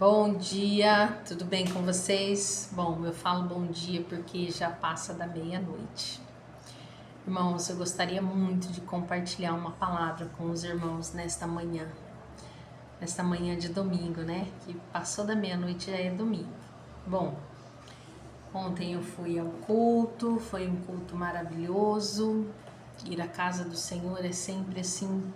Bom dia, tudo bem com vocês? Bom, eu falo bom dia porque já passa da meia-noite. Irmãos, eu gostaria muito de compartilhar uma palavra com os irmãos nesta manhã de domingo, né? Que passou da meia-noite, já é domingo. Bom, ontem eu fui ao culto, foi um culto maravilhoso. Ir à casa do Senhor é sempre assim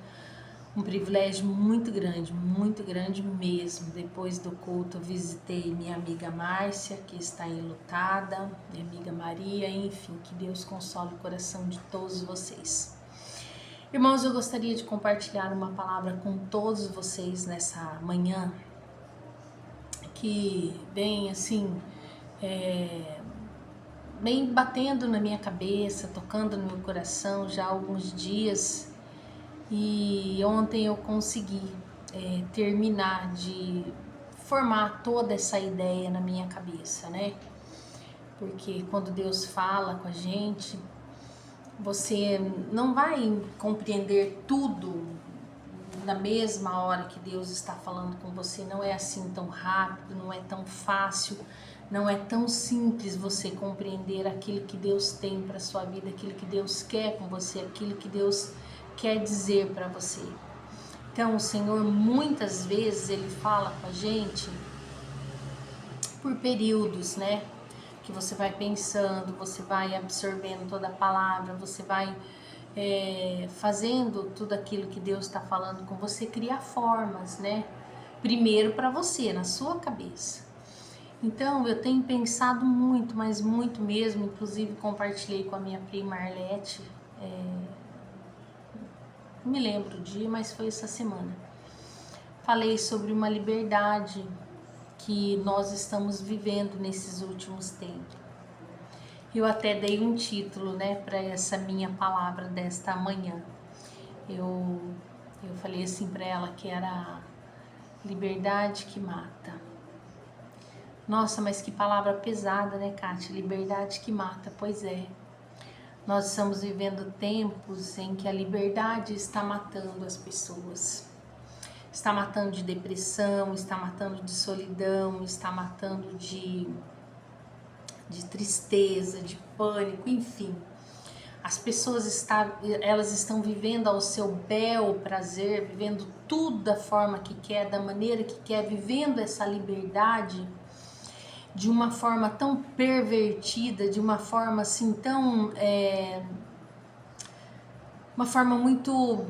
um privilégio muito grande mesmo. Depois do culto, eu visitei minha amiga Márcia, que está enlutada, minha amiga Maria, enfim, que Deus console o coração de todos vocês. Irmãos, eu gostaria de compartilhar uma palavra com todos vocês nessa manhã, que vem assim, bem batendo na minha cabeça, tocando no meu coração já há alguns dias. E ontem eu consegui terminar de formar toda essa ideia na minha cabeça, né? Porque quando Deus fala com a gente, você não vai compreender tudo na mesma hora que Deus está falando com você. Não é assim tão rápido, não é tão fácil, não é tão simples você compreender aquilo que Deus tem para sua vida, aquilo que Deus quer com você, aquilo que Deus quer dizer para você. Então o Senhor muitas vezes ele fala com a gente por períodos, né? Que você vai pensando, você vai absorvendo toda a palavra, você vai fazendo tudo aquilo que Deus está falando com você, criar formas, né? Primeiro para você, na sua cabeça. Então eu tenho pensado muito, mas muito mesmo, inclusive compartilhei com a minha prima Arlete, não me lembro o dia, mas foi essa semana. Falei sobre uma liberdade que nós estamos vivendo nesses últimos tempos. Eu até dei um título, né, para essa minha palavra desta manhã. Eu falei assim para ela que era liberdade que mata. Nossa, mas que palavra pesada, né, Kátia? Liberdade que mata, pois é. Nós estamos vivendo tempos em que a liberdade está matando as pessoas. Está matando de depressão, está matando de solidão, está matando de tristeza, de pânico, enfim. As pessoas elas estão vivendo ao seu bel prazer, vivendo tudo da forma que quer, da maneira que quer, vivendo essa liberdade de uma forma tão pervertida, de uma forma assim tão... uma forma muito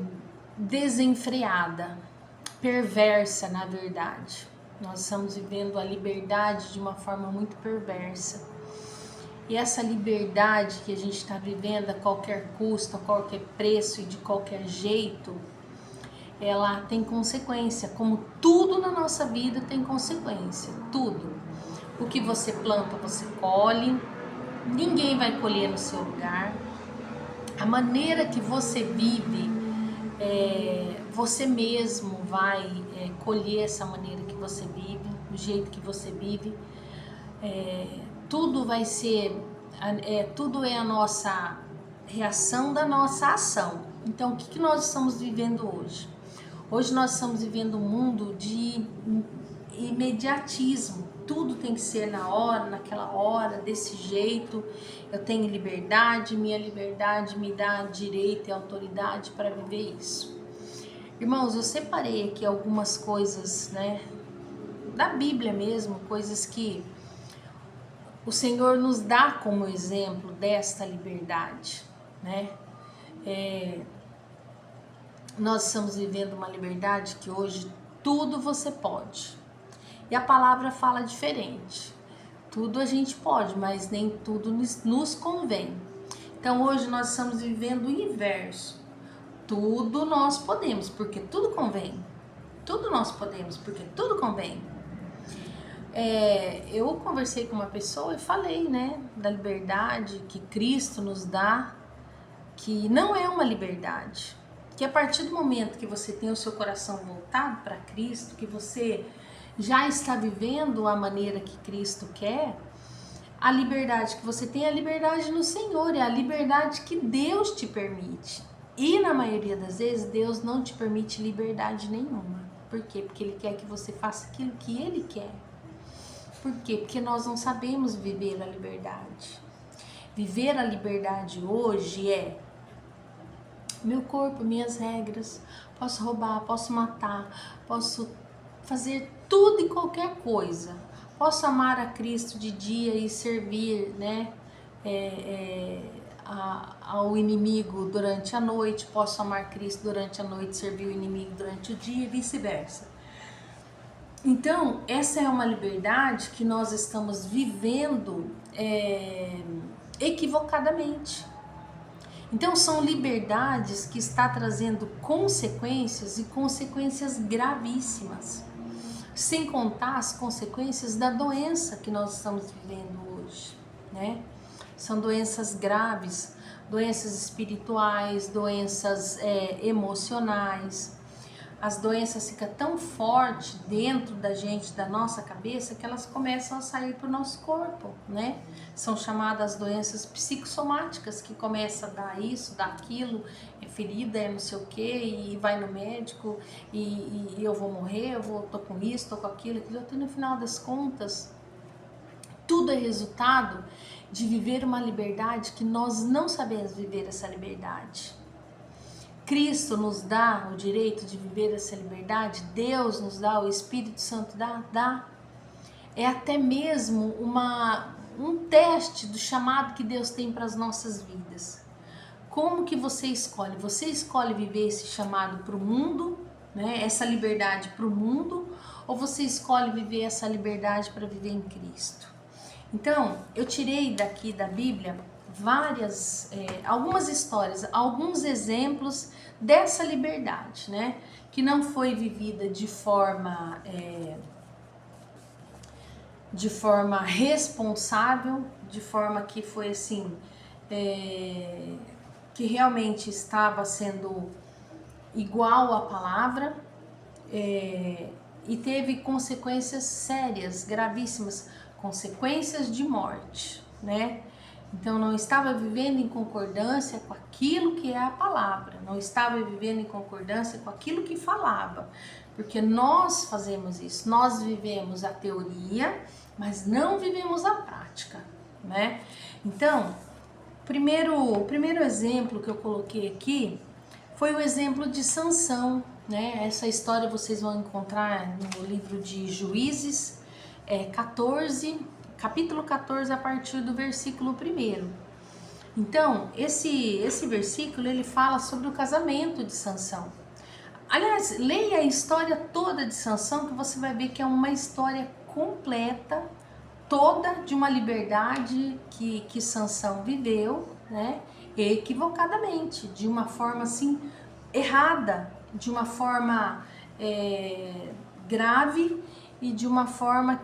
desenfreada, perversa na verdade. Nós estamos vivendo a liberdade de uma forma muito perversa. E essa liberdade que a gente está vivendo a qualquer custo, a qualquer preço e de qualquer jeito, ela tem consequência, como tudo na nossa vida tem consequência, tudo. O que você planta, você colhe, ninguém vai colher no seu lugar. A maneira que você vive, você mesmo vai colher essa maneira que você vive, o jeito que você vive. Tudo vai ser, tudo é a nossa reação da nossa ação. Então, o que nós estamos vivendo hoje? Hoje nós estamos vivendo um mundo de imediatismo. Tudo tem que ser na hora, naquela hora, desse jeito. Eu tenho liberdade, minha liberdade me dá direito e autoridade para viver isso. Irmãos, eu separei aqui algumas coisas, né, da Bíblia mesmo, coisas que o Senhor nos dá como exemplo desta liberdade, né? Nós estamos vivendo uma liberdade que hoje tudo você pode. E a palavra fala diferente. Tudo a gente pode, mas nem tudo nos convém. Então hoje nós estamos vivendo o inverso. Tudo nós podemos, porque tudo convém. Tudo nós podemos, porque tudo convém. Eu conversei com uma pessoa e falei, né, da liberdade que Cristo nos dá, que não é uma liberdade. Que a partir do momento que você tem o seu coração voltado para Cristo, que você já está vivendo a maneira que Cristo quer, a liberdade que você tem é a liberdade no Senhor, é a liberdade que Deus te permite. E na maioria das vezes, Deus não te permite liberdade nenhuma. Por quê? Porque Ele quer que você faça aquilo que Ele quer. Por quê? Porque nós não sabemos viver a liberdade. Viver a liberdade hoje é meu corpo, minhas regras. Posso roubar, posso matar, posso fazer tudo e qualquer coisa. Posso amar a Cristo de dia e servir, né, ao inimigo durante a noite. Posso amar Cristo durante a noite, servir o inimigo durante o dia e vice-versa. Então, essa é uma liberdade que nós estamos vivendo equivocadamente. Então, são liberdades que está trazendo consequências e consequências gravíssimas. Sem contar as consequências da doença que nós estamos vivendo hoje, né? São doenças graves, doenças espirituais, doenças emocionais. As doenças ficam tão fortes dentro da gente, da nossa cabeça, que elas começam a sair para o nosso corpo, né? São chamadas doenças psicossomáticas, que começam a dar isso, dar aquilo, ferida, não sei o que, e vai no médico, e eu vou morrer, tô com isso, tô com aquilo, e no final das contas, tudo é resultado de viver uma liberdade que nós não sabemos viver essa liberdade. Cristo nos dá o direito de viver essa liberdade, Deus nos dá, o Espírito Santo dá. É até mesmo um teste do chamado que Deus tem para as nossas vidas. Como que você escolhe? Você escolhe viver esse chamado para o mundo, né? Essa liberdade para o mundo, ou você escolhe viver essa liberdade para viver em Cristo? Então, eu tirei daqui da Bíblia algumas histórias, alguns exemplos dessa liberdade, né? Que não foi vivida de forma responsável, de forma que foi assim, que realmente estava sendo igual à palavra, e teve consequências sérias, gravíssimas, consequências de morte, né? Então, não estava vivendo em concordância com aquilo que é a palavra, não estava vivendo em concordância com aquilo que falava, porque nós fazemos isso, nós vivemos a teoria, mas não vivemos a prática, né? Então, o primeiro exemplo que eu coloquei aqui foi o exemplo de Sansão, né? Essa história vocês vão encontrar no livro de Juízes 14, capítulo 14, a partir do versículo 1. Então, esse versículo, ele fala sobre o casamento de Sansão. Aliás, leia a história toda de Sansão, que você vai ver que é uma história completa, toda de uma liberdade que Sansão viveu, né? Equivocadamente, de uma forma assim, errada, de uma forma grave e de uma forma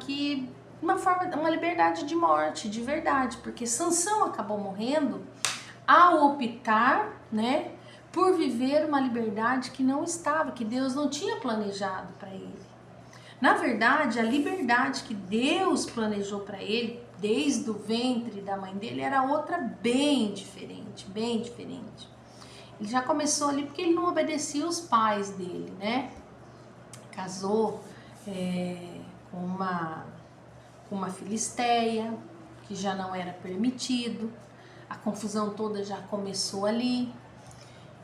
uma liberdade de morte, de verdade, porque Sansão acabou morrendo ao optar, né, por viver uma liberdade que não estava, que Deus não tinha planejado para ele. Na verdade, a liberdade que Deus planejou para ele, desde o ventre da mãe dele, era outra bem diferente, bem diferente. Ele já começou ali porque ele não obedecia os pais dele, né? Casou com uma filisteia, que já não era permitido, a confusão toda já começou ali.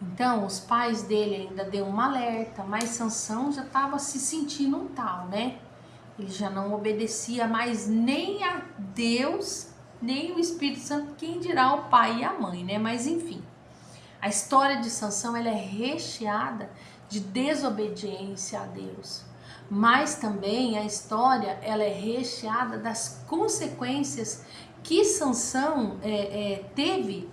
Então, os pais dele ainda deu um alerta, mas Sansão já estava se sentindo um tal, né? Ele já não obedecia mais nem a Deus, nem o Espírito Santo, quem dirá o pai e a mãe, né? Mas enfim, a história de Sansão, ela é recheada de desobediência a Deus. Mas também a história, ela é recheada das consequências que Sansão teve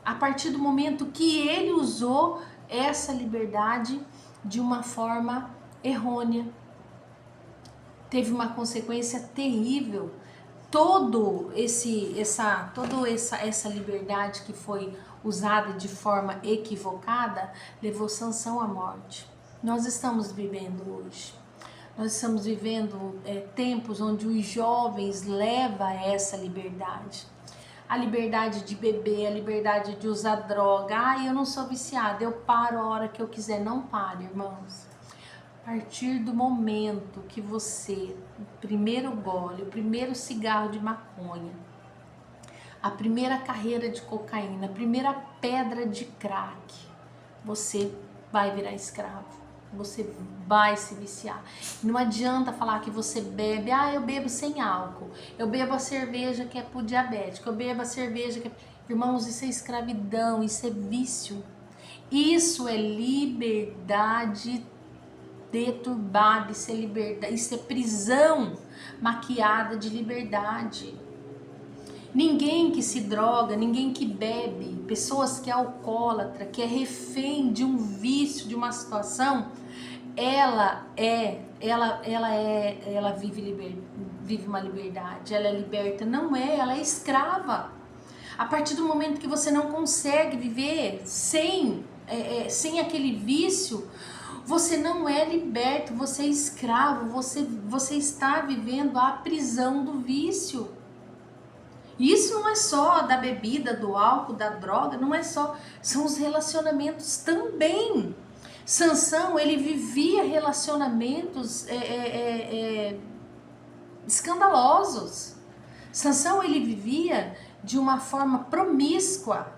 a partir do momento que ele usou essa liberdade de uma forma errônea. Teve uma consequência terrível. Toda essa liberdade que foi usada de forma equivocada levou Sansão à morte. Nós estamos vivendo hoje. Nós estamos vivendo tempos onde os jovens levam essa liberdade. A liberdade de beber, a liberdade de usar droga. Eu não sou viciada, eu paro a hora que eu quiser. Não pare, irmãos. A partir do momento que você, o primeiro gole, o primeiro cigarro de maconha, a primeira carreira de cocaína, a primeira pedra de crack, você vai virar escravo. Você vai se viciar. Não adianta falar que você bebe, eu bebo sem álcool, eu bebo a cerveja que é pro diabético, eu bebo a cerveja que é... Irmãos, isso é escravidão, isso é vício. Isso é liberdade deturbada, isso é liberdade, isso é prisão maquiada de liberdade. Ninguém que se droga, ninguém que bebe, pessoas que é alcoólatra, que é refém de um vício, de uma situação, ela vive uma liberdade, ela é liberta. Não é, ela é escrava. A partir do momento que você não consegue viver sem aquele vício, você não é liberto, você é escravo, você está vivendo a prisão do vício. E isso não é só da bebida, do álcool, da droga, não é só, são os relacionamentos também. Sansão, ele vivia relacionamentos escandalosos. Sansão, ele vivia de uma forma promíscua,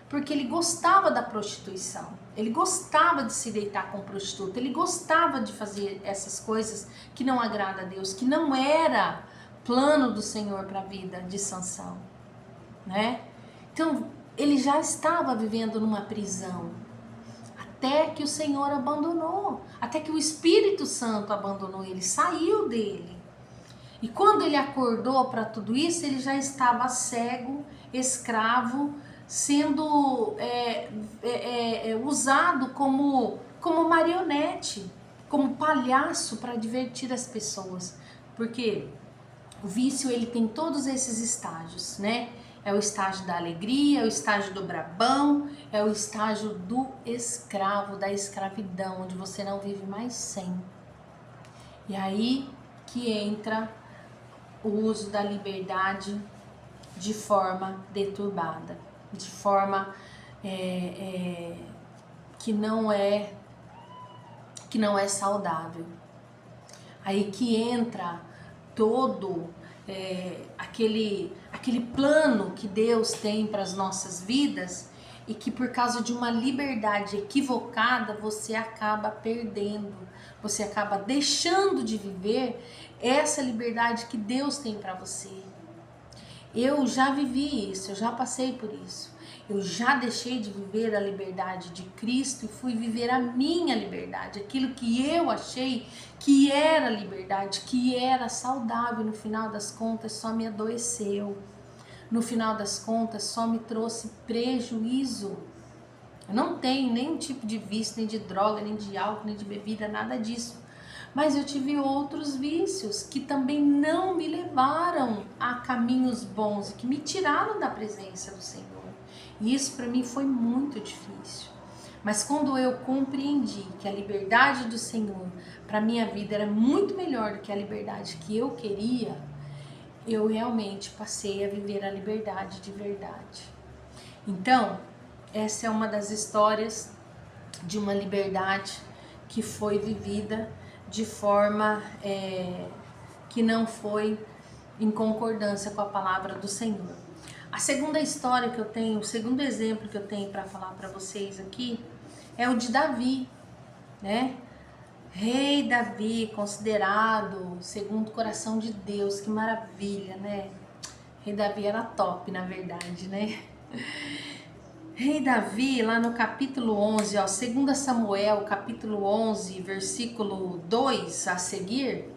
porque ele gostava da prostituição, ele gostava de se deitar com prostituta, ele gostava de fazer essas coisas que não agradam a Deus, que não era plano do Senhor para a vida de Sansão, né? Então, ele já estava vivendo numa prisão, até que o Senhor abandonou, até que o Espírito Santo abandonou ele, saiu dele. E quando ele acordou para tudo isso, ele já estava cego, escravo, sendo usado como marionete, como palhaço para divertir as pessoas. Porque o vício, ele tem todos esses estágios, né? É o estágio da alegria, é o estágio do brabão, é o estágio do escravo, da escravidão, onde você não vive mais sem. E aí que entra o uso da liberdade de forma deturbada, de forma que não é saudável. Aí que entra todo aquele plano que Deus tem para as nossas vidas e que por causa de uma liberdade equivocada você acaba perdendo, você acaba deixando de viver essa liberdade que Deus tem para você. Eu já vivi isso, eu já passei por isso. Eu já deixei de viver a liberdade de Cristo e fui viver a minha liberdade, aquilo que eu achei que era liberdade, que era saudável, no final das contas só me adoeceu. No final das contas só me trouxe prejuízo. Eu não tenho nenhum tipo de vício, nem de droga, nem de álcool, nem de bebida, nada disso. Mas eu tive outros vícios que também não me levaram a caminhos bons, que me tiraram da presença do Senhor. E isso para mim foi muito difícil. Mas quando eu compreendi que a liberdade do Senhor para minha vida era muito melhor do que a liberdade que eu queria, eu realmente passei a viver a liberdade de verdade. Então, essa é uma das histórias de uma liberdade que foi vivida de forma que não foi em concordância com a palavra do Senhor. A segunda história que eu tenho, o segundo exemplo que eu tenho para falar para vocês aqui é o de Davi, né? Rei Davi, considerado segundo o coração de Deus, que maravilha, né? Rei Davi era top, na verdade, né? Rei Davi, lá no capítulo 11, 2 Samuel, capítulo 11, versículo 2 a seguir,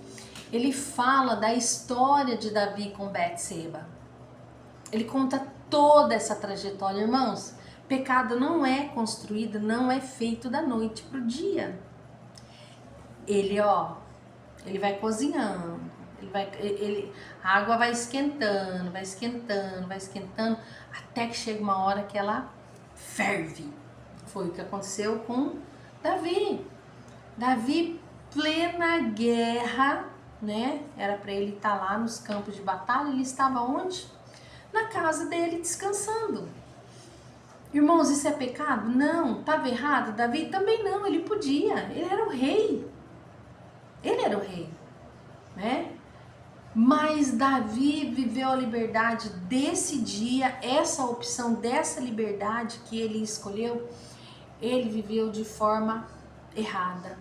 ele fala da história de Davi com Betseba. Ele conta toda essa trajetória, irmãos. Pecado não é construído, não é feito da noite pro dia. Ele vai cozinhando, a água vai esquentando, até que chega uma hora que ela ferve. Foi o que aconteceu com Davi. Davi, plena guerra, né? Era para ele estar lá nos campos de batalha, ele estava onde? Na casa dele, descansando. Irmãos, isso é pecado? Não. Estava errado? Davi também não, ele podia, ele era o rei. Ele era o rei, né? Mas Davi viveu a liberdade desse dia, essa opção dessa liberdade que ele escolheu, ele viveu de forma errada.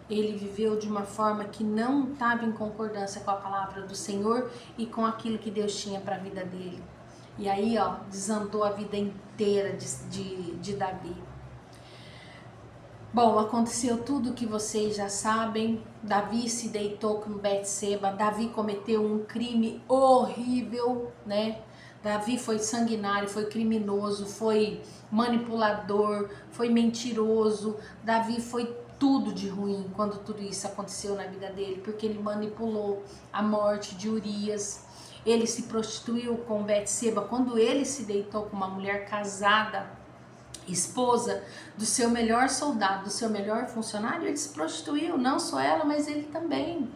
Ele viveu de uma forma que não estava em concordância com a palavra do Senhor e com aquilo que Deus tinha para a vida dele. E aí, ó, desandou a vida inteira de Davi. Bom, aconteceu tudo que vocês já sabem. Davi se deitou com Betseba. Davi cometeu um crime horrível, né? Davi foi sanguinário, foi criminoso, foi manipulador, foi mentiroso. Davi foi tudo de ruim quando tudo isso aconteceu na vida dele, porque ele manipulou a morte de Urias. Ele se prostituiu com Betseba quando ele se deitou com uma mulher casada, esposa do seu melhor soldado, do seu melhor funcionário. Ele se prostituiu, não só ela, mas ele também.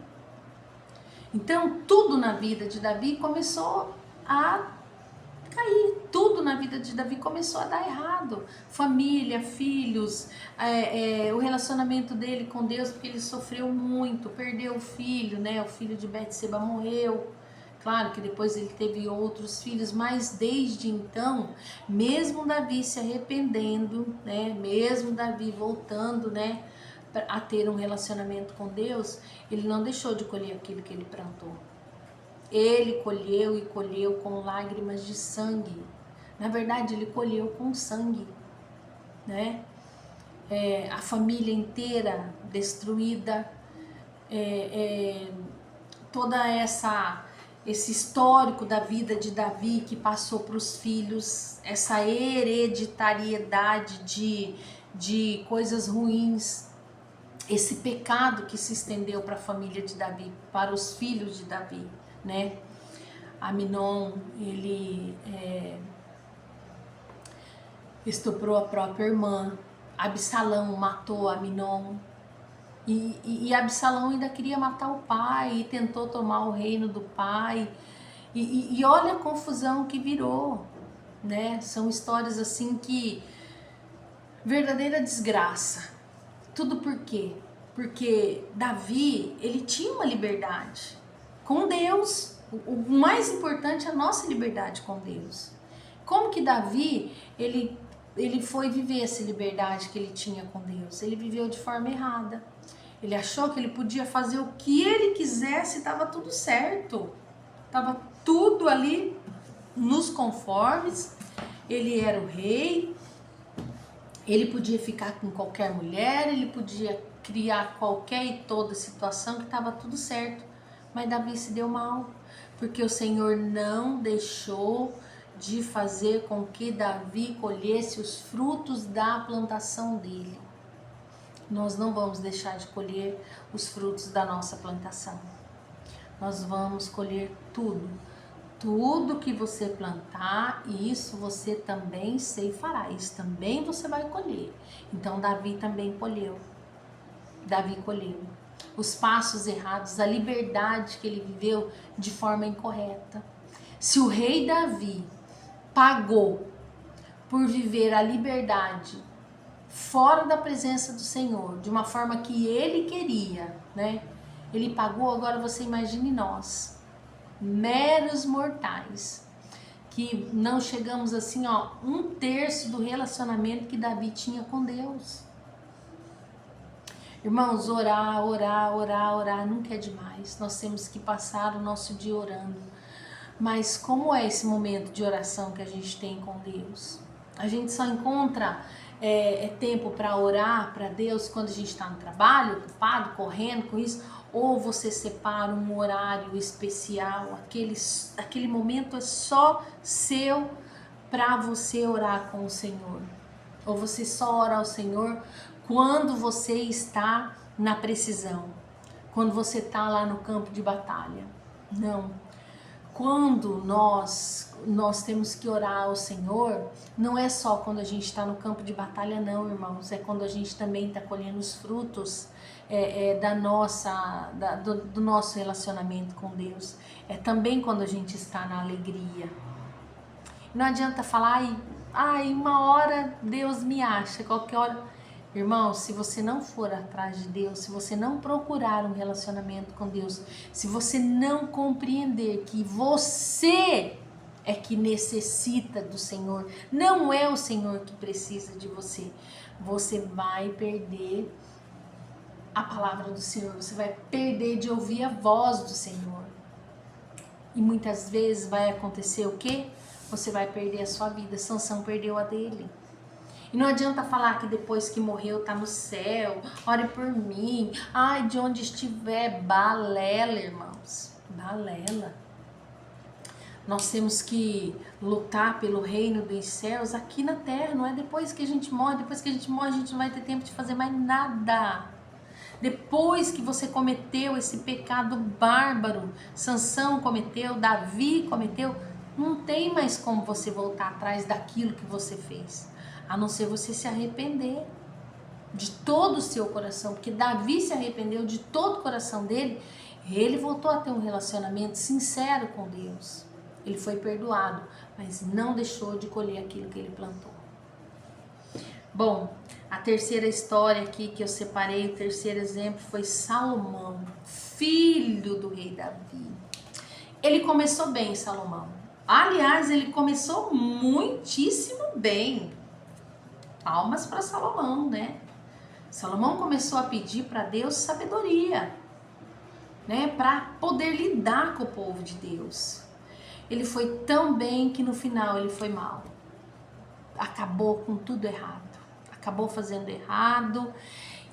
Então tudo na vida de Davi começou a cair, tudo na vida de Davi começou a dar errado. Família, filhos, o relacionamento dele com Deus, porque ele sofreu muito, perdeu o filho, né? O filho de Betseba morreu. Claro que depois ele teve outros filhos, mas desde então, mesmo Davi se arrependendo, né, mesmo Davi voltando, né, a ter um relacionamento com Deus, ele não deixou de colher aquilo que ele plantou. Ele colheu e colheu com lágrimas de sangue. Na verdade, ele colheu com sangue, né? A família inteira destruída, toda esse histórico da vida de Davi que passou para os filhos, essa hereditariedade de coisas ruins, esse pecado que se estendeu para a família de Davi, para os filhos de Davi, né? Aminon, ele estuprou a própria irmã. Absalão matou Aminon. E Absalão ainda queria matar o pai e tentou tomar o reino do pai. E olha a confusão que virou, né? São histórias assim que... verdadeira desgraça. Tudo por quê? Porque Davi, ele tinha uma liberdade com Deus. O mais importante é a nossa liberdade com Deus. Como que Davi, ele foi viver essa liberdade que ele tinha com Deus? Ele viveu de forma errada. Ele achou que ele podia fazer o que ele quisesse, estava tudo certo. Estava tudo ali nos conformes. Ele era o rei. Ele podia ficar com qualquer mulher, ele podia criar qualquer e toda situação, que estava tudo certo. Mas Davi se deu mal, porque o Senhor não deixou de fazer com que Davi colhesse os frutos da plantação dele. Nós não vamos deixar de colher os frutos da nossa plantação. Nós vamos colher tudo. Tudo que você plantar, isso você também ceifará. Isso também você vai colher. Então Davi também colheu. Davi colheu os passos errados, a liberdade que ele viveu de forma incorreta. Se o rei Davi pagou por viver a liberdade fora da presença do Senhor, de uma forma que ele queria, né? Ele pagou, agora você imagine nós, meros mortais, que não chegamos assim, ó, 1/3 do relacionamento que Davi tinha com Deus. Irmãos, orar nunca é demais. Nós temos que passar o nosso dia orando. Mas como é esse momento de oração que a gente tem com Deus? A gente só encontra tempo para orar para Deus quando a gente está no trabalho, ocupado, correndo com isso, ou você separa um horário especial, aquele momento é só seu para você orar com o Senhor. Ou você só ora ao Senhor quando você está na precisão, quando você está lá no campo de batalha. Não. Quando nós temos que orar ao Senhor, não é só quando a gente está no campo de batalha, não, irmãos. É quando a gente também está colhendo os frutos do nosso relacionamento com Deus. É também quando a gente está na alegria. Não adianta falar, ai, uma hora Deus me acha, qualquer hora. Irmão, se você não for atrás de Deus, se você não procurar um relacionamento com Deus, se você não compreender que você é que necessita do Senhor, não é o Senhor que precisa de você, você vai perder a palavra do Senhor, você vai perder de ouvir a voz do Senhor. E muitas vezes vai acontecer o quê? Você vai perder a sua vida. Sansão perdeu a dele. E não adianta falar que depois que morreu tá no céu, ore por mim, ai, de onde estiver, balela, irmãos, balela. Nós temos que lutar pelo reino dos céus aqui na terra, não é depois que a gente morre. Depois que a gente morre, a gente não vai ter tempo de fazer mais nada. Depois que você cometeu esse pecado bárbaro, Sansão cometeu, Davi cometeu, não tem mais como você voltar atrás daquilo que você fez, a não ser você se arrepender de todo o seu coração, porque Davi se arrependeu de todo o coração dele, ele voltou a ter um relacionamento sincero com Deus, ele foi perdoado, mas não deixou de colher aquilo que ele plantou. Bom, a terceira história aqui que eu separei, o terceiro exemplo foi Salomão, filho do rei Davi. Ele começou bem, Salomão. Aliás, ele começou muitíssimo bem. Palmas para Salomão, né? Salomão começou a pedir para Deus sabedoria, né? Para poder lidar com o povo de Deus. Ele foi tão bem que no final ele foi mal. Acabou com tudo errado. Acabou fazendo errado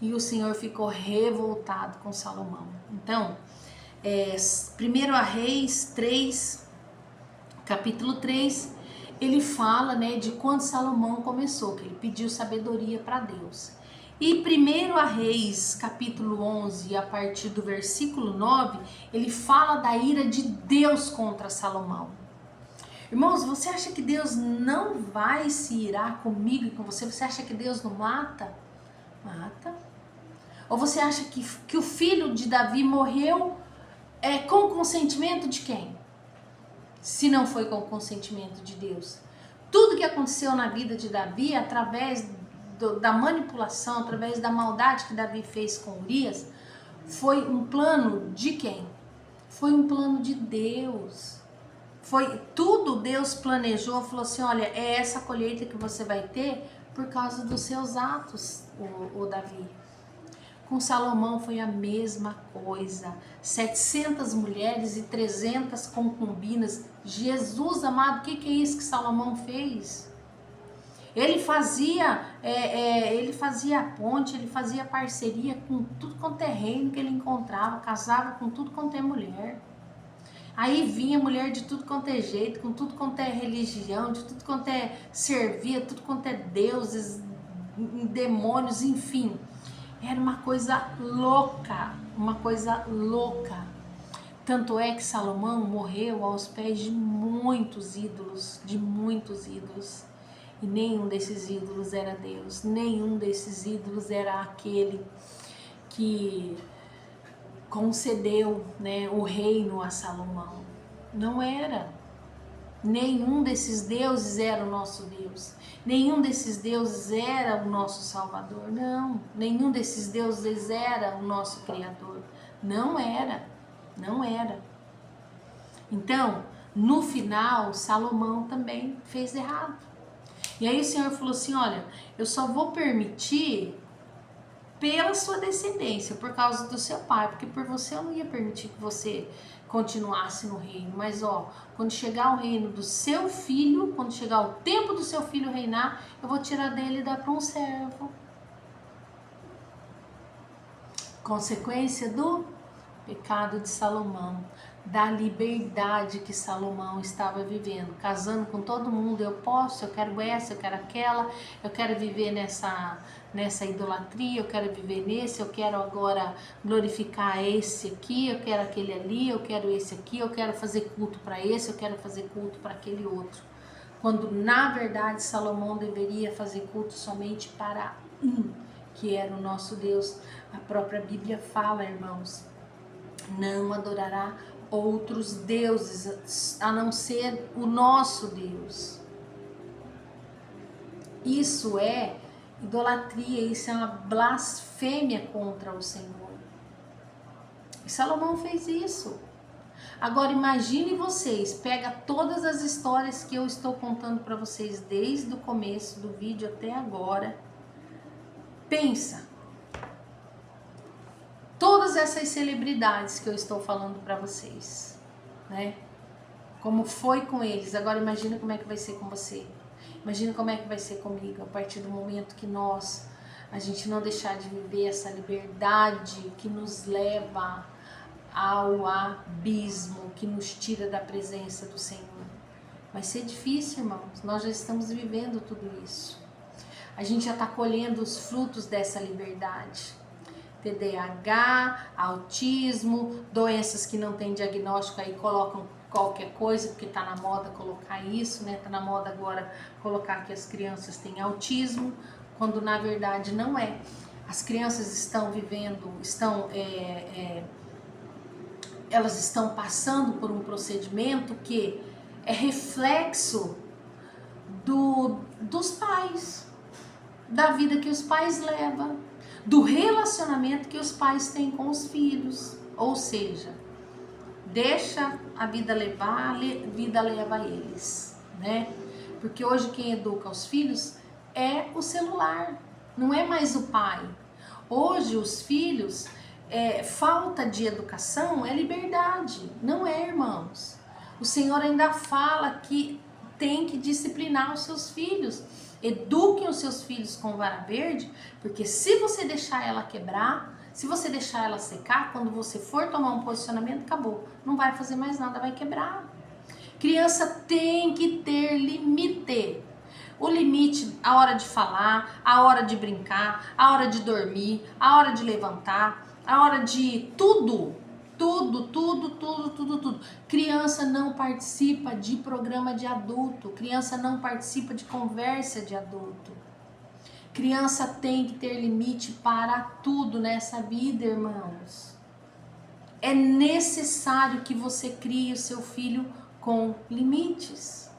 e o Senhor ficou revoltado com Salomão. Então, 1 Reis 3, capítulo 3, ele fala, né, de quando Salomão começou, que ele pediu sabedoria para Deus. E 1 Reis, capítulo 11, a partir do versículo 9, ele fala da ira de Deus contra Salomão. Irmãos, você acha que Deus não vai se irar comigo e com você? Você acha que Deus não mata? Mata. Ou você acha que o filho de Davi morreu com o consentimento de quem? Se não foi com o consentimento de Deus. Tudo que aconteceu na vida de Davi, através da manipulação, através da maldade que Davi fez com Urias, foi um plano de quem? Foi um plano de Deus. Foi tudo Deus planejou, falou assim, olha, é essa colheita que você vai ter por causa dos seus atos, o Davi. Com Salomão foi a mesma coisa, 700 mulheres e 300 concubinas. Jesus amado, o que é isso que Salomão fez? Ele fazia ponte, ele fazia parceria com tudo quanto é reino que ele encontrava, casava com tudo quanto é mulher. Aí vinha mulher de tudo quanto é jeito, com tudo quanto é religião, de tudo quanto é servia, tudo quanto é deuses, demônios, enfim. Era uma coisa louca, uma coisa louca. Tanto é que Salomão morreu aos pés de muitos ídolos, E nenhum desses ídolos era Deus, nenhum desses ídolos era aquele que concedeu, né, o reino a Salomão. Não era. Nenhum desses deuses era o nosso Deus. Nenhum desses deuses era o nosso Salvador. Não. Nenhum desses deuses era o nosso Criador. Não era. Não era. Então, no final, Salomão também fez errado. E aí o Senhor falou assim, olha, eu só vou permitir pela sua descendência, por causa do seu pai, porque por você eu não ia permitir que você continuasse no reino, mas quando chegar o reino do seu filho, quando chegar o tempo do seu filho reinar, eu vou tirar dele e dar para um servo. Consequência do pecado de Salomão, da liberdade que Salomão estava vivendo, casando com todo mundo, eu posso, eu quero essa, eu quero aquela, eu quero viver nessa idolatria, eu quero viver nesse, eu quero agora glorificar esse aqui, eu quero aquele ali, eu quero esse aqui, eu quero fazer culto para esse, eu quero fazer culto para aquele outro. Quando na verdade Salomão deveria fazer culto somente para um, que era o nosso Deus. A própria Bíblia fala, irmãos, não adorará outros deuses a não ser o nosso Deus. Isso é Idolatria, isso é uma blasfêmia contra o Senhor. E Salomão fez isso. Agora imagine vocês, pega todas as histórias que eu estou contando para vocês desde o começo do vídeo até agora. Pensa. Todas essas celebridades que eu estou falando para vocês, né? Como foi com eles, agora imagina como é que vai ser com você. Imagina como é que vai ser comigo a partir do momento que a gente não deixar de viver essa liberdade que nos leva ao abismo, que nos tira da presença do Senhor. Vai ser difícil, irmãos, nós já estamos vivendo tudo isso. A gente já está colhendo os frutos dessa liberdade. TDAH, autismo, doenças que não têm diagnóstico, aí colocam qualquer coisa, porque está na moda colocar isso, né? Está na moda agora colocar que as crianças têm autismo, quando na verdade não é. As crianças estão vivendo, elas estão passando por um procedimento que é reflexo dos pais, da vida que os pais levam, do relacionamento que os pais têm com os filhos. Ou seja, deixa a vida levar, a vida leva eles, né? Porque hoje quem educa os filhos é o celular, não é mais o pai. Hoje os filhos, falta de educação é liberdade, não é, irmãos? O Senhor ainda fala que tem que disciplinar os seus filhos. Eduquem os seus filhos com vara verde, porque se você deixar ela quebrar, se você deixar ela secar, quando você for tomar um posicionamento, acabou. Não vai fazer mais nada, vai quebrar. Criança tem que ter limite. O limite, a hora de falar, a hora de brincar, a hora de dormir, a hora de levantar, a hora de tudo. Tudo. Criança não participa de programa de adulto. Criança não participa de conversa de adulto. Criança tem que ter limite para tudo nessa vida, irmãos. É necessário que você crie o seu filho com limites.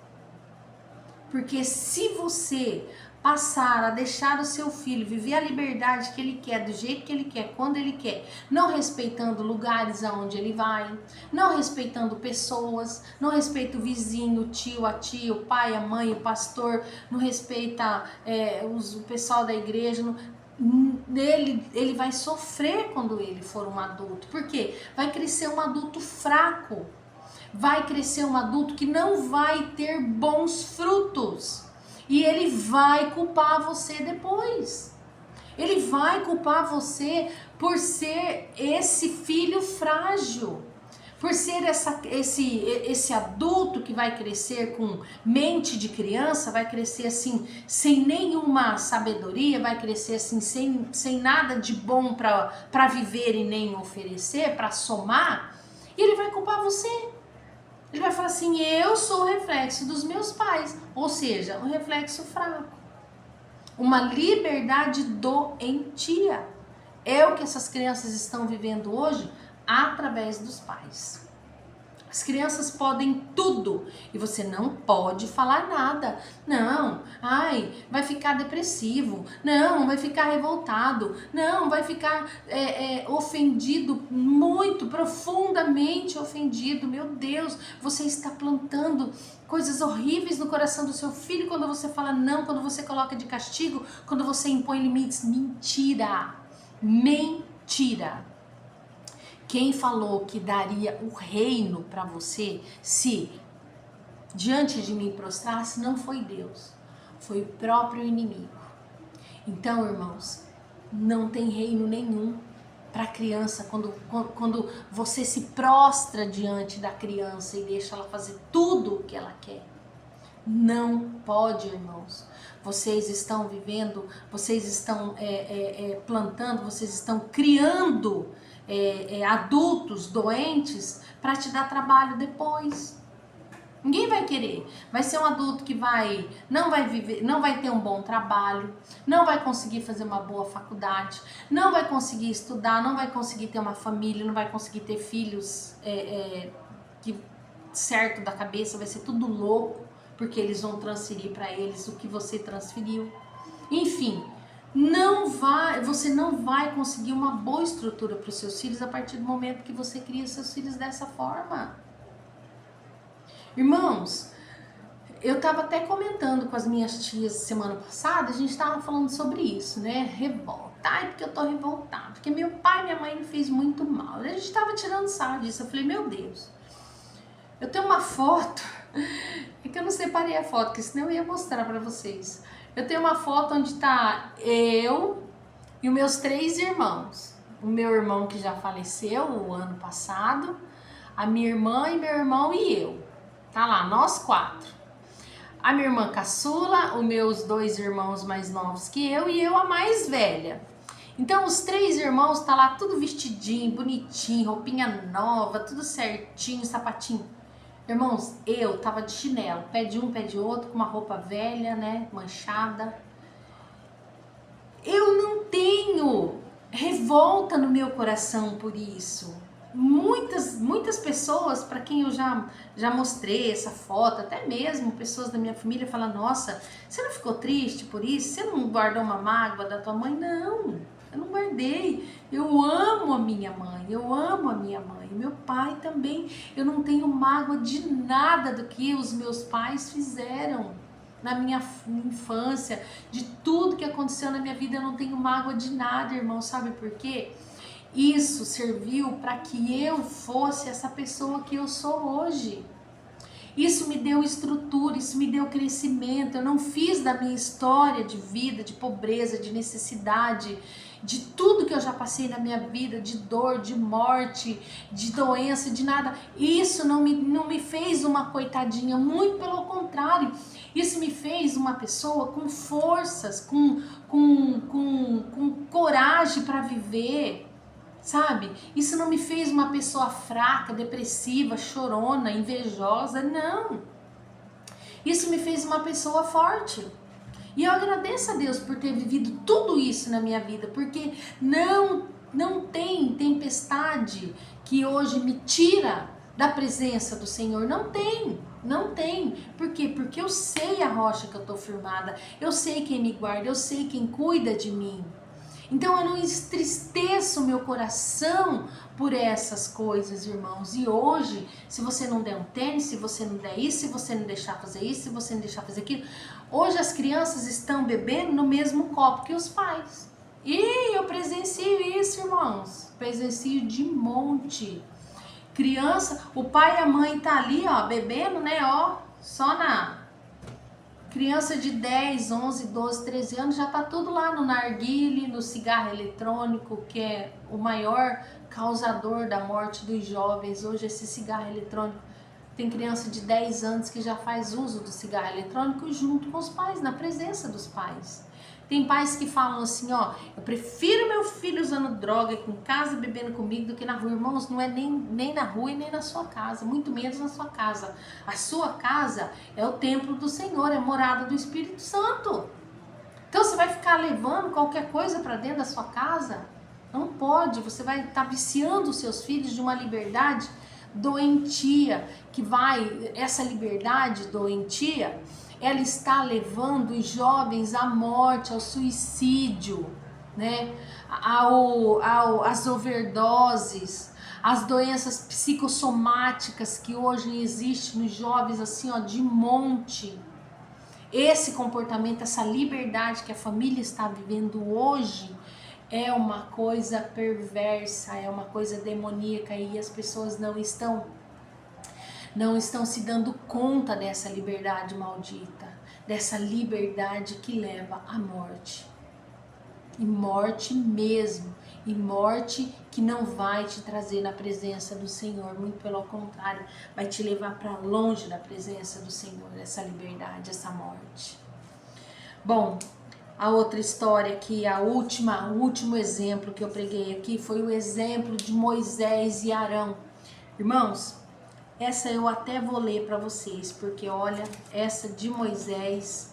Porque se você passar a deixar o seu filho viver a liberdade que ele quer, do jeito que ele quer, quando ele quer, não respeitando lugares aonde ele vai, não respeitando pessoas, não respeita o vizinho, o tio, a tia, o pai, a mãe, o pastor, não respeita o pessoal da igreja, ele vai sofrer quando ele for um adulto. Por quê? Vai crescer um adulto fraco, vai crescer um adulto que não vai ter bons frutos. E ele vai culpar você depois. Ele vai culpar você por ser esse filho frágil, por ser esse adulto que vai crescer com mente de criança, vai crescer assim, sem nenhuma sabedoria, vai crescer assim, sem nada de bom para viver e nem oferecer, para somar, e ele vai culpar você. Ele vai falar assim, eu sou o reflexo dos meus pais, ou seja, um reflexo fraco. Uma liberdade doentia. É o que essas crianças estão vivendo hoje através dos pais. As crianças podem tudo e você não pode falar nada. Não, vai ficar depressivo. Não, vai ficar revoltado. Não, vai ficar ofendido, muito profundamente ofendido. Meu Deus, você está plantando coisas horríveis no coração do seu filho quando você fala não, quando você coloca de castigo, quando você impõe limites. Mentira, mentira. Quem falou que daria o reino para você se diante de mim prostrasse não foi Deus, foi o próprio inimigo. Então, irmãos, não tem reino nenhum para a criança quando você se prostra diante da criança e deixa ela fazer tudo o que ela quer. Não pode, irmãos. Vocês estão vivendo, vocês estão plantando, vocês estão criando adultos doentes para te dar trabalho depois. Ninguém vai querer. Vai ser um adulto que não vai viver, não vai ter um bom trabalho, não vai conseguir fazer uma boa faculdade, não vai conseguir estudar, não vai conseguir ter uma família, não vai conseguir ter filhos certo da cabeça, vai ser tudo louco, porque eles vão transferir para eles o que você transferiu. Enfim, Você não vai conseguir uma boa estrutura para os seus filhos a partir do momento que você cria seus filhos dessa forma. Irmãos, eu estava até comentando com as minhas tias semana passada, a gente estava falando sobre isso, né? Revolta. Ai, porque eu tô revoltada, porque meu pai e minha mãe me fez muito mal. A gente estava tirando sarro disso. Eu falei, meu Deus, eu tenho uma foto, é que eu não separei a foto, porque senão eu ia mostrar para vocês. Eu tenho uma foto onde tá eu e os meus 3 irmãos. O meu irmão que já faleceu o ano passado, a minha irmã e meu irmão e eu. Tá lá, nós 4. A minha irmã caçula, os meus 2 irmãos mais novos que eu e eu a mais velha. Então os 3 irmãos tá lá tudo vestidinho, bonitinho, roupinha nova, tudo certinho, sapatinho. Irmãos, eu tava de chinelo, pé de um, pé de outro, com uma roupa velha, né, manchada. Eu não tenho revolta no meu coração por isso. Muitas pessoas para quem eu já mostrei essa foto, até mesmo pessoas da minha família falam, nossa, você não ficou triste por isso? Você não guardou uma mágoa da tua mãe? Não, eu não guardei. Eu amo a minha mãe, eu amo a minha mãe, meu pai também. Eu não tenho mágoa de nada do que os meus pais fizeram na minha infância, de tudo que aconteceu na minha vida. Eu não tenho mágoa de nada, irmão, sabe por quê? Isso serviu para que eu fosse essa pessoa que eu sou hoje. Isso me deu estrutura, isso me deu crescimento. Eu não fiz da minha história de vida, de pobreza, de necessidade, de tudo que eu já passei na minha vida, de dor, de morte, de doença, de nada. Isso não me fez uma coitadinha, muito pelo contrário. Isso me fez uma pessoa com forças, com coragem para viver. Sabe? Isso não me fez uma pessoa fraca, depressiva, chorona, invejosa, não. Isso me fez uma pessoa forte. E eu agradeço a Deus por ter vivido tudo isso na minha vida, porque não tem tempestade que hoje me tira da presença do Senhor. Não tem. Por quê? Porque eu sei a rocha que eu tô firmada, eu sei quem me guarda, eu sei quem cuida de mim. Então eu não entristeço meu coração por essas coisas, irmãos. E hoje, se você não der um tênis, se você não der isso, se você não deixar fazer isso, se você não deixar fazer aquilo, hoje as crianças estão bebendo no mesmo copo que os pais. E eu presencio isso, irmãos. Presencio de monte. Criança, o pai e a mãe tá ali, ó, bebendo, né, ó, só na... Criança de 10, 11, 12, 13 anos já tá tudo lá no narguile, no cigarro eletrônico, que é o maior causador da morte dos jovens. Hoje esse cigarro eletrônico, tem criança de 10 anos que já faz uso do cigarro eletrônico junto com os pais, na presença dos pais. Tem pais que falam assim, ó, eu prefiro meu filho usando droga aqui em casa, bebendo comigo, do que na rua. Irmãos, não é nem na rua e nem na sua casa, muito menos na sua casa. A sua casa é o templo do Senhor, é a morada do Espírito Santo. Então você vai ficar levando qualquer coisa para dentro da sua casa? Não pode, você vai estar viciando os seus filhos de uma liberdade doentia, essa liberdade doentia, ela está levando os jovens à morte, ao suicídio, né? Às overdoses, às doenças psicossomáticas que hoje existem nos jovens, assim, ó, de monte. Esse comportamento, essa liberdade que a família está vivendo hoje é uma coisa perversa, é uma coisa demoníaca, e as pessoas não estão se dando conta dessa liberdade maldita, dessa liberdade que leva à morte. E morte mesmo, e morte que não vai te trazer na presença do Senhor, muito pelo contrário, vai te levar para longe da presença do Senhor, essa liberdade, essa morte. Bom, a outra história aqui, o último exemplo que eu preguei aqui foi o exemplo de Moisés e Arão. Irmãos, essa eu até vou ler para vocês, porque olha, essa de Moisés,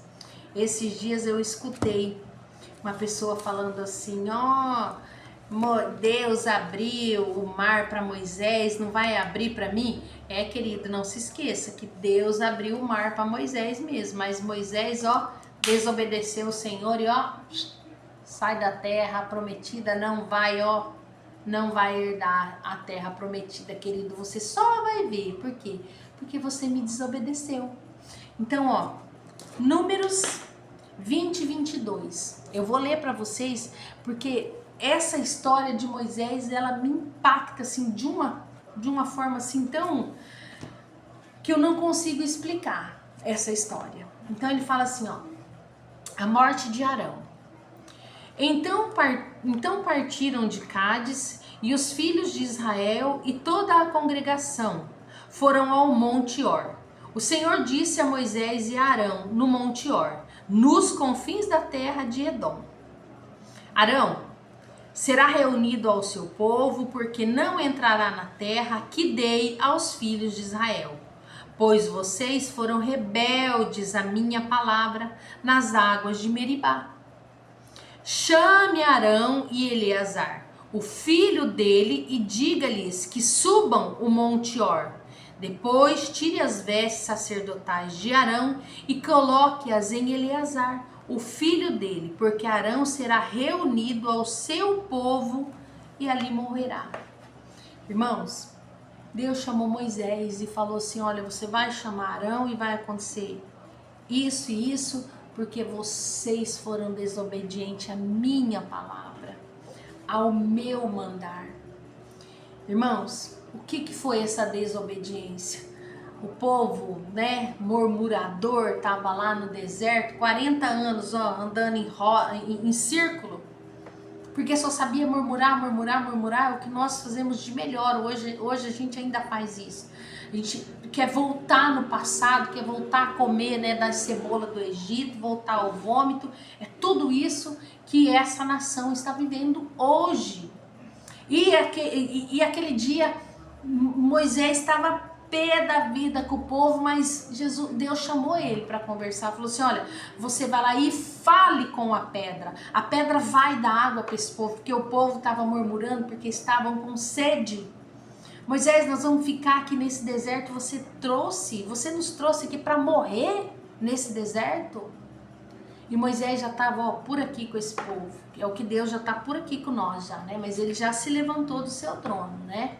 esses dias eu escutei uma pessoa falando assim, ó, Deus abriu o mar para Moisés, não vai abrir para mim? É, querido, não se esqueça que Deus abriu o mar para Moisés mesmo, mas Moisés, ó, desobedeceu o Senhor e ó, sai da terra prometida, não vai, ó, não vai herdar a terra prometida, querido. Você só vai ver. Por quê? Porque você me desobedeceu. Então, ó, Números 20 e 22. Eu vou ler para vocês, porque essa história de Moisés, ela me impacta assim de uma forma assim tão que eu não consigo explicar essa história. Então ele fala assim, ó, a morte de Arão. Então partiram de Cádiz e os filhos de Israel e toda a congregação foram ao Monte Or. O Senhor disse a Moisés e a Arão no Monte Or, nos confins da terra de Edom: Arão será reunido ao seu povo, porque não entrará na terra que dei aos filhos de Israel, pois vocês foram rebeldes à minha palavra nas águas de Meribá. Chame Arão e Eleazar, o filho dele, e diga-lhes que subam o Monte Or. Depois tire as vestes sacerdotais de Arão e coloque-as em Eleazar, o filho dele, porque Arão será reunido ao seu povo e ali morrerá. Irmãos, Deus chamou Moisés e falou assim, olha, você vai chamar Arão e vai acontecer isso e isso, porque vocês foram desobedientes à minha palavra, ao meu mandar. Irmãos, o que foi essa desobediência? O povo, né, murmurador, estava lá no deserto, 40 anos, ó, andando em círculo, porque só sabia murmurar, é o que nós fazemos de melhor. Hoje a gente ainda faz isso. A gente quer voltar no passado, quer voltar a comer, né, da cebola do Egito, voltar ao vômito. É tudo isso que essa nação está vivendo hoje. E aquele dia, Moisés estava pé da vida com o povo, mas Deus chamou ele para conversar, falou assim, olha, você vai lá e fale com a pedra vai dar água para esse povo, porque o povo estava murmurando, porque estavam com sede. Moisés, nós vamos ficar aqui nesse deserto, você nos trouxe aqui para morrer nesse deserto? E Moisés já estava por aqui com esse povo, que é o que Deus já está por aqui com nós já, né? Mas ele já se levantou do seu trono, né?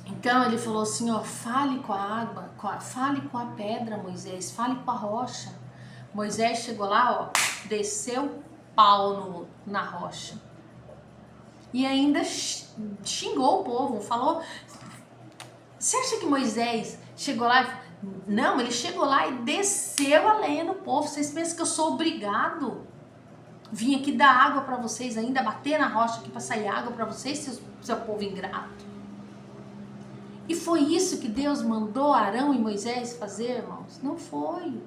Então ele falou assim, ó, fale com a água, fale com a pedra, Moisés, fale com a rocha. Moisés chegou lá, ó, desceu pau na rocha. E ainda xingou o povo, falou... Você acha que Moisés chegou lá... Não, ele chegou lá e desceu a lenha no povo. Vocês pensam que eu sou obrigado? Vim aqui dar água para vocês ainda, bater na rocha aqui para sair água para vocês, seu povo ingrato. E foi isso que Deus mandou Arão e Moisés fazer, irmãos? Não foi.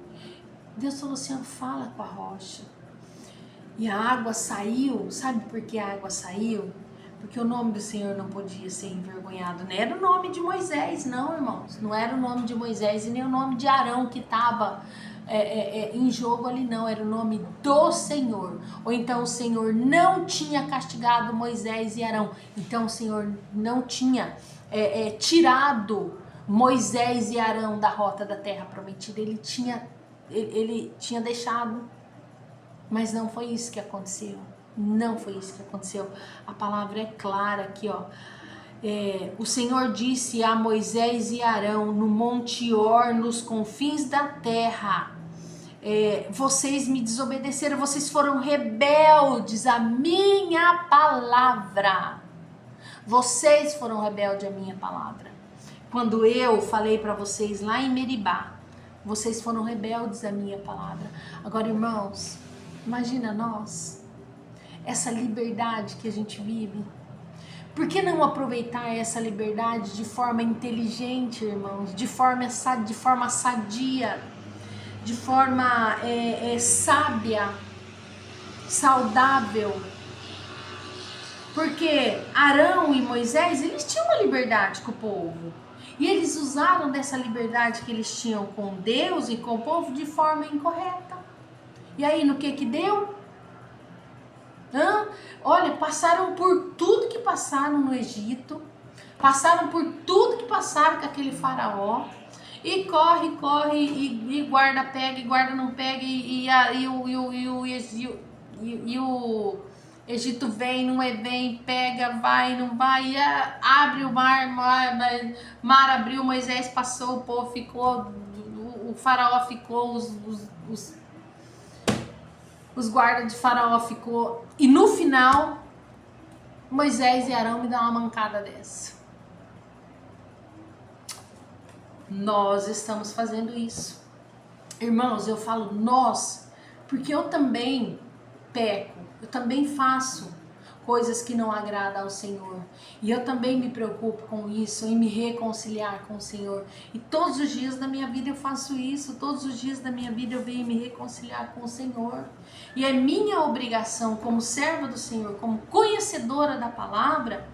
Deus falou assim, fala com a rocha. E a água saiu. Sabe por que a água saiu? Porque o nome do Senhor não podia ser envergonhado. Não era o nome de Moisés, não, irmãos. Não era o nome de Moisés e nem o nome de Arão que estava em jogo ali, não. Era o nome do Senhor. Ou então o Senhor não tinha castigado Moisés e Arão. Então o Senhor não tinha tirado Moisés e Arão da rota da terra prometida. Ele tinha deixado. Mas não foi isso que aconteceu. Não foi isso que aconteceu. A palavra é clara aqui, ó. O Senhor disse a Moisés e Arão no Monte Or, nos confins da terra, vocês me desobedeceram, vocês foram rebeldes à minha palavra. Vocês foram rebeldes à minha palavra. Quando eu falei para vocês lá em Meribá, vocês foram rebeldes à minha palavra. Agora, irmãos, imagina nós, essa liberdade que a gente vive. Por que não aproveitar essa liberdade de forma inteligente, irmãos? De forma sadia, de forma sábia, saudável. Porque Arão e Moisés, eles tinham uma liberdade com o povo. E eles usaram dessa liberdade que eles tinham com Deus e com o povo de forma incorreta. E aí, no que deu? Olha, passaram por tudo que passaram no Egito, passaram por tudo que passaram com aquele faraó, e corre, e guarda pega, e guarda não pega, e o Egito vem, não é vem, pega, vai, não vai, abre o mar abriu, Moisés passou, o povo ficou, o faraó ficou, os guardas de faraó ficou, e no final, Moisés e Arão me dão uma mancada dessa. Nós estamos fazendo isso. Irmãos, eu falo nós, porque eu também peco, eu também faço coisas que não agradam ao Senhor. E eu também me preocupo com isso, em me reconciliar com o Senhor. E todos os dias da minha vida eu faço isso, todos os dias da minha vida eu venho me reconciliar com o Senhor. E é minha obrigação como serva do Senhor, como conhecedora da palavra,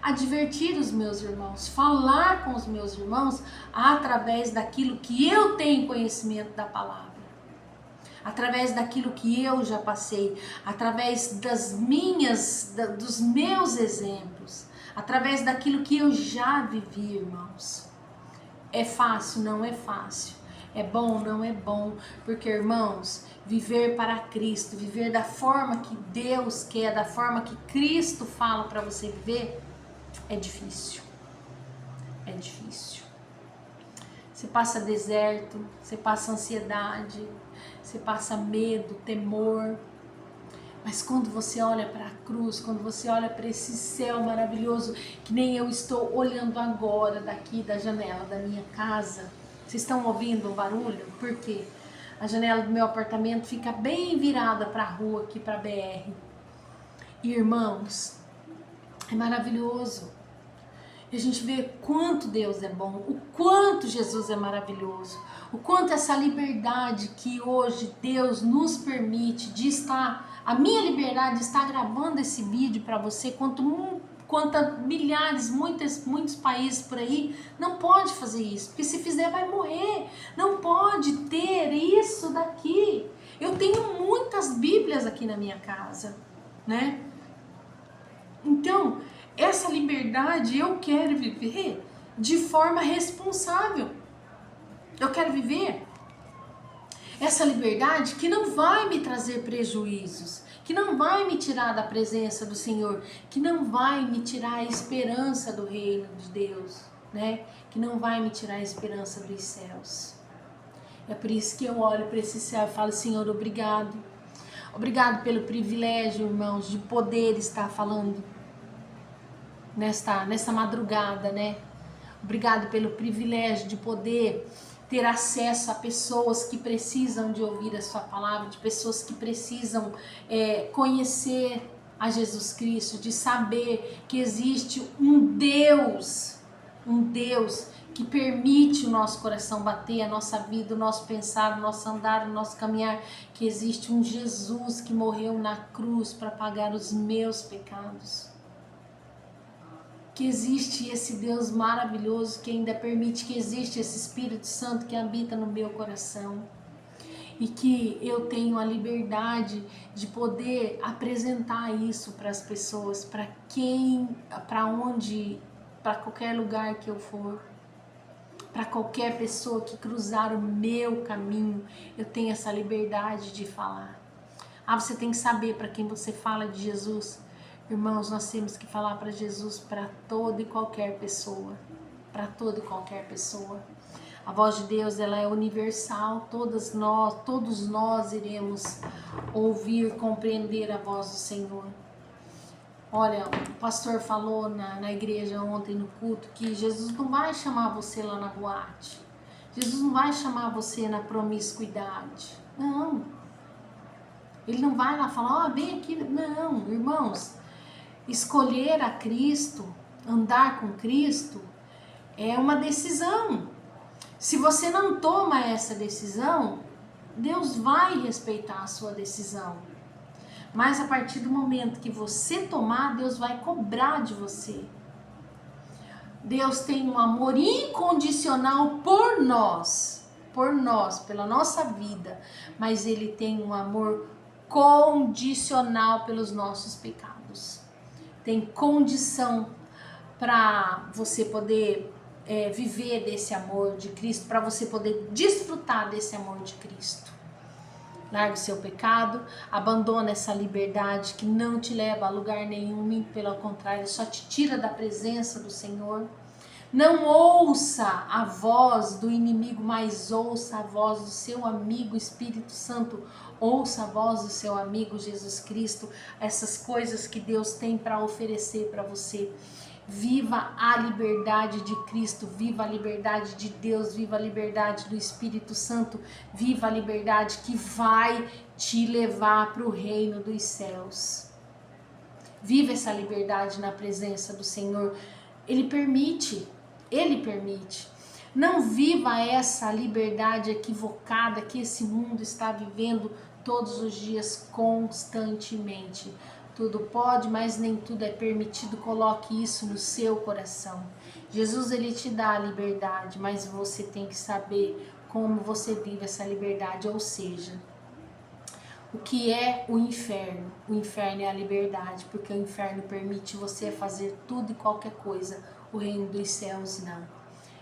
advertir os meus irmãos, falar com os meus irmãos através daquilo que eu tenho conhecimento da palavra, através daquilo que eu já passei, através dos meus exemplos, através daquilo que eu já vivi, irmãos. É fácil? Não é fácil. É bom? Não é bom. Porque, irmãos, viver para Cristo, viver da forma que Deus quer, da forma que Cristo fala para você viver, é difícil. É difícil. Você passa deserto, você passa ansiedade, você passa medo, temor. Mas quando você olha para a cruz, quando você olha para esse céu maravilhoso, que nem eu estou olhando agora daqui da janela da minha casa. Vocês estão ouvindo o barulho? Por quê? A janela do meu apartamento fica bem virada para a rua aqui, para a BR. E, irmãos, é maravilhoso. E a gente vê quanto Deus é bom, o quanto Jesus é maravilhoso, o quanto essa liberdade que hoje Deus nos permite de estar, a minha liberdade de estar gravando esse vídeo para você, quanto milhares, muitos países por aí não pode fazer isso, porque se fizer vai morrer, não pode ter isso daqui. Eu tenho muitas Bíblias aqui na minha casa, né? Então, essa liberdade eu quero viver de forma responsável. Eu quero viver essa liberdade que não vai me trazer prejuízos, que não vai me tirar da presença do Senhor, que não vai me tirar a esperança do reino de Deus, né? Que não vai me tirar a esperança dos céus. É por isso que eu olho para esse céu e falo: Senhor, obrigado. Obrigado pelo privilégio, irmãos, de poder estar falando nesta madrugada, né? Obrigado pelo privilégio de poder ter acesso a pessoas que precisam de ouvir a sua palavra, de pessoas que precisam conhecer a Jesus Cristo, de saber que existe um Deus que permite o nosso coração bater, a nossa vida, o nosso pensar, o nosso andar, o nosso caminhar, que existe um Jesus que morreu na cruz para pagar os meus pecados. Que existe esse Deus maravilhoso que ainda permite que existe esse Espírito Santo que habita no meu coração. E que eu tenho a liberdade de poder apresentar isso para as pessoas, para qualquer lugar que eu for, para qualquer pessoa que cruzar o meu caminho, eu tenho essa liberdade de falar. Você tem que saber para quem você fala de Jesus. Irmãos, nós temos que falar para Jesus para toda e qualquer pessoa, para toda e qualquer pessoa. A voz de Deus, ela é universal, todos nós iremos ouvir, compreender a voz do Senhor. Olha, o pastor falou na igreja ontem no culto que Jesus não vai chamar você lá na boate, Jesus não vai chamar você na promiscuidade, não. Ele não vai lá falar, vem aqui, não, irmãos. Escolher a Cristo, andar com Cristo, é uma decisão. Se você não toma essa decisão, Deus vai respeitar a sua decisão. Mas a partir do momento que você tomar, Deus vai cobrar de você. Deus tem um amor incondicional por nós, pela nossa vida, mas Ele tem um amor condicional pelos nossos pecados. Tem condição para você poder viver desse amor de Cristo, para você poder desfrutar desse amor de Cristo. Larga o seu pecado, abandona essa liberdade que não te leva a lugar nenhum, muito pelo contrário, só te tira da presença do Senhor. Não ouça a voz do inimigo, mas ouça a voz do seu amigo Espírito Santo. Ouça a voz do seu amigo Jesus Cristo, essas coisas que Deus tem para oferecer para você. Viva a liberdade de Cristo, viva a liberdade de Deus, viva a liberdade do Espírito Santo, viva a liberdade que vai te levar para o reino dos céus. Viva essa liberdade na presença do Senhor. Ele permite. Não viva essa liberdade equivocada que esse mundo está vivendo todos os dias, constantemente. Tudo pode, mas nem tudo é permitido. Coloque isso no seu coração. Jesus, ele te dá a liberdade, mas você tem que saber como você vive essa liberdade, ou seja, o que é o inferno? O inferno é a liberdade, porque o inferno permite você fazer tudo e qualquer coisa. O reino dos céus não.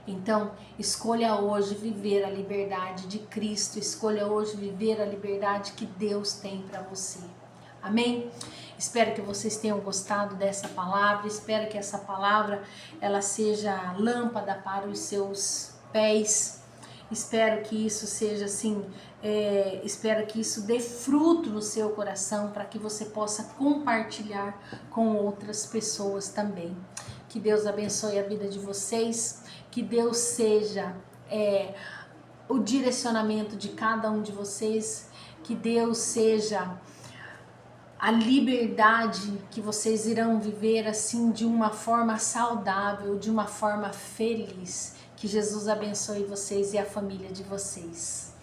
Então, escolha hoje viver a liberdade de Cristo. Escolha hoje viver a liberdade que Deus tem para você. Amém? Espero que vocês tenham gostado dessa palavra. Espero que essa palavra ela seja lâmpada para os seus pés. Espero que isso seja assim, espero que isso dê fruto no seu coração para que você possa compartilhar com outras pessoas também. Que Deus abençoe a vida de vocês, que Deus seja o direcionamento de cada um de vocês, que Deus seja a liberdade que vocês irão viver assim de uma forma saudável, de uma forma feliz. Que Jesus abençoe vocês e a família de vocês.